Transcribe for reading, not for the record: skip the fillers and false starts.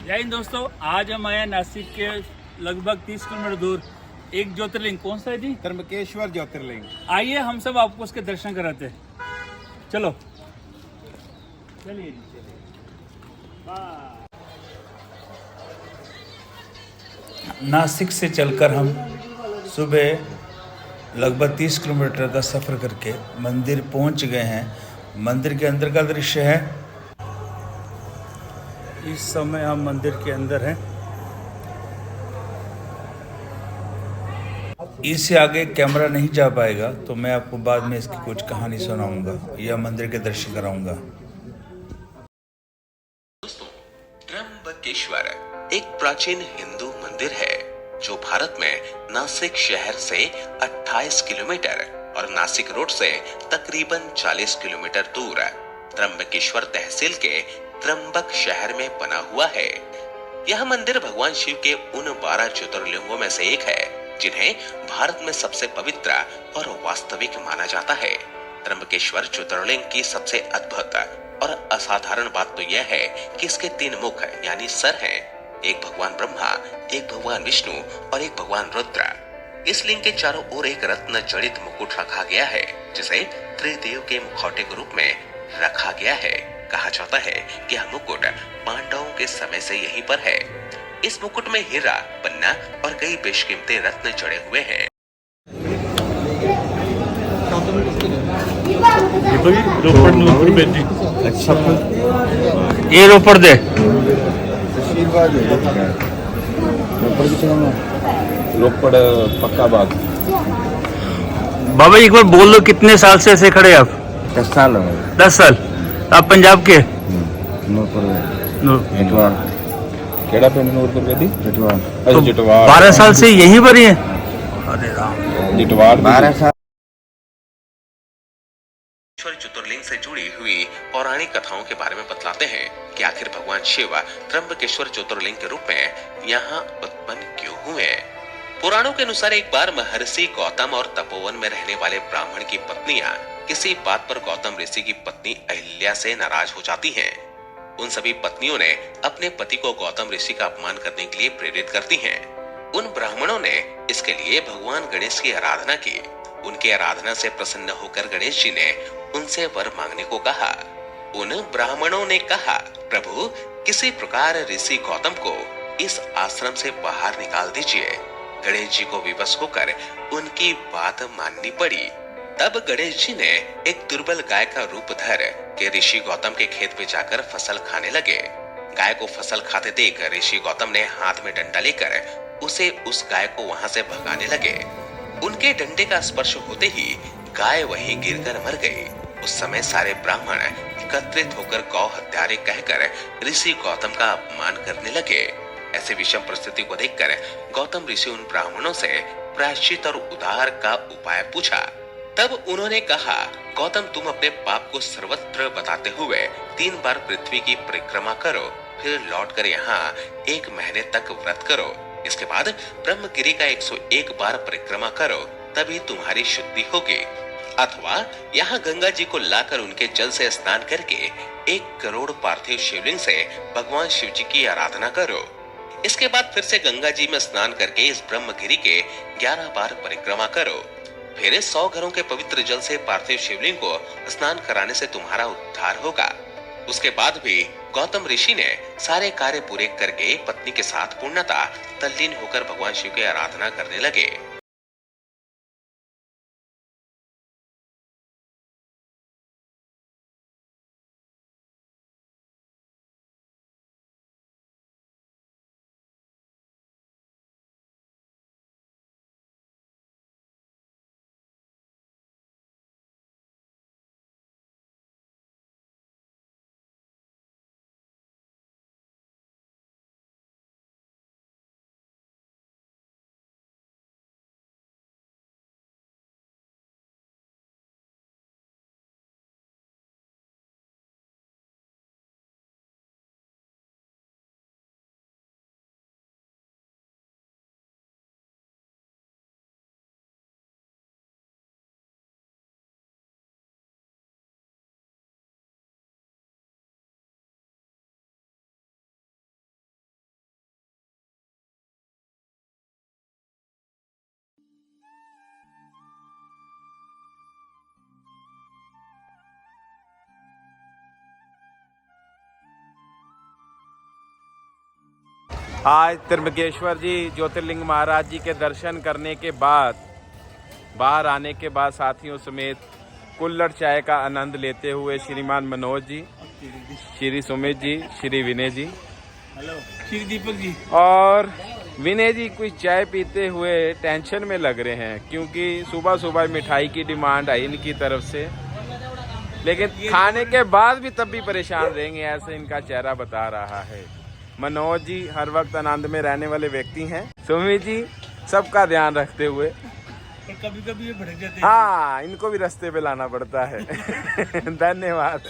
जय हिंद दोस्तों। आज हम आए हैं नासिक के लगभग 30 किलोमीटर दूर एक ज्योतिर्लिंग। कौन सा है जी? त्र्यंबकेश्वर ज्योतिर्लिंग। आइए हम सब आपको उसके दर्शन कराते हैं। चलो चलिए जी चलिए। नासिक से चलकर हम सुबह लगभग 30 किलोमीटर का सफ़र करके मंदिर पहुंच गए हैं। मंदिर के अंदर का दृश्य है। इस समय हम मंदिर के अंदर हैं। इससे आगे कैमरा नहीं जा पाएगा तो मैं आपको बाद में इसकी कुछ कहानी सुनाऊंगा या मंदिर के दर्शन कराऊंगा। दोस्तों, त्र्यंबकेश्वर एक प्राचीन हिंदू मंदिर है जो भारत में नासिक शहर से 28 किलोमीटर और नासिक रोड से तकरीबन 40 किलोमीटर दूर त्र्यंबकेश्वर तहसील के त्र्यंबक शहर में बना हुआ है। यह मंदिर भगवान शिव के उन 12 ज्योतिर्लिंगों में से एक है जिन्हें भारत में सबसे पवित्र और वास्तविक माना जाता है। त्र्यंबकेश्वर ज्योतिर्लिंग की सबसे अद्भुत और असाधारण बात तो यह है कि इसके 3 मुख यानी सर हैं। एक भगवान ब्रह्मा, एक भगवान विष्णु और एक भगवान रुद्र। इस लिंग के चारों ओर एक रत्न जड़ित मुकुट रखा गया है जिसे त्रिदेव के मुखौटे के रूप में रखा गया है। कहा जाता है कि यह मुकुट पांडवों के समय से यहीं पर है। इस मुकुट में हीरा, पन्ना और कई बेशकीमती रत्न जड़े हुए हैं। रोपड़ नूरपुर बेटी। अच्छा ये रोपड़ दे रोपड़ पक्का बाग। बाबा एक बार बोल दो, कितने साल से ऐसे खड़े आप? 10 साल हो गए। 10 साल। आप पंजाब के? नूरपुर नूर- जटवाड़। केड़ा पिंड नूरपुर बेटी? जटवाड़। अच्छा जटवाड़। 12 साल से यहीं पर ही है। अरे राम। जटवाड़ 12 साल। ज्योतिर्लिंग से जुड़ी हुई पौराणिक कथाओं के बारे में बतलाते हैं कि आखिर भगवान शिव त्र्यंबकेश्वर ज्योतिर्लिंग के रूप में यहाँ उत्पन्न क्यों हुए। पुराणों के अनुसार एक बार महर्षि गौतम और तपोवन में रहने वाले ब्राह्मण की पत्नियां किसी बात पर गौतम ऋषि की पत्नी अहिल्या से नाराज हो जाती हैं। उन सभी पत्नियों ने अपने पति को गौतम ऋषि का अपमान करने के लिए प्रेरित करती हैं। उन ब्राह्मणों ने इसके लिए भगवान गणेश की आराधना की। उनकी आराधना से प्रसन्न होकर गणेश जी ने उनसे वर मांगने को कहा। उन ब्राह्मणों ने कहा, प्रभु किसी प्रकार ऋषि गौतम को इस आश्रम से बाहर निकाल दीजिए। गणेश जी को विवश होकर उनकी बात माननी पड़ी। तब गणेश जी ने एक दुर्बल गाय का रूप धर के ऋषि गौतम के खेत में जाकर फसल खाने लगे। गाय को फसल खाते देख ऋषि गौतम ने हाथ में डंडा लेकर उसे उस गाय को वहां से भगाने लगे। उनके डंडे का स्पर्श होते ही गाय वहीं गिरकर मर गई। उस समय सारे ब्राह्मण एकत्रित होकर गौ हत्यारे कहकर ऋषि गौतम का अपमान करने लगे। ऐसे विषम परिस्थिति को देखकर गौतम ऋषि उन ब्राह्मणों से प्रायश्चित और उद्धार का उपाय पूछा। तब उन्होंने कहा, गौतम तुम अपने पाप को सर्वत्र बताते हुए 3 बार पृथ्वी की परिक्रमा करो, फिर लौटकर यहाँ 1 महीने तक व्रत करो। इसके बाद ब्रह्मगिरी का 101 बार परिक्रमा करो, तभी तुम्हारी शुद्धि होगी। अथवा यहाँ गंगा जी को लाकर उनके जल से स्नान करके 1 करोड़ पार्थिव शिवलिंग से भगवान शिव जी की आराधना करो। इसके बाद फिर से गंगा जी में स्नान करके इस ब्रह्मगिरी के 11 बार परिक्रमा करो। फिर 100 घरों के पवित्र जल से पार्थिव शिवलिंग को स्नान कराने से तुम्हारा उद्धार होगा। उसके बाद भी गौतम ऋषि ने सारे कार्य पूरे करके पत्नी के साथ पूर्णतः तल्लीन होकर भगवान शिव की आराधना करने लगे। आज त्र्यंबकेश्वर जी ज्योतिर्लिंग महाराज जी के दर्शन करने के बाद बाहर आने के बाद साथियों समेत कुल्हड़ चाय का आनंद लेते हुए श्रीमान मनोज जी, श्री सुमित जी, श्री विनय जी, हेलो श्री दीपक जी और विनय जी कुछ चाय पीते हुए टेंशन में लग रहे हैं, क्योंकि सुबह सुबह मिठाई की डिमांड आई इनकी तरफ से, लेकिन खाने के बाद भी तब भी परेशान रहेंगे, ऐसे इनका चेहरा बता रहा है। मनोज जी हर वक्त आनंद में रहने वाले व्यक्ति हैं। सुमित जी सबका ध्यान रखते हुए, और कभी कभी ये भड़क जाते हैं। हाँ इनको भी रास्ते पे लाना पड़ता है। धन्यवाद।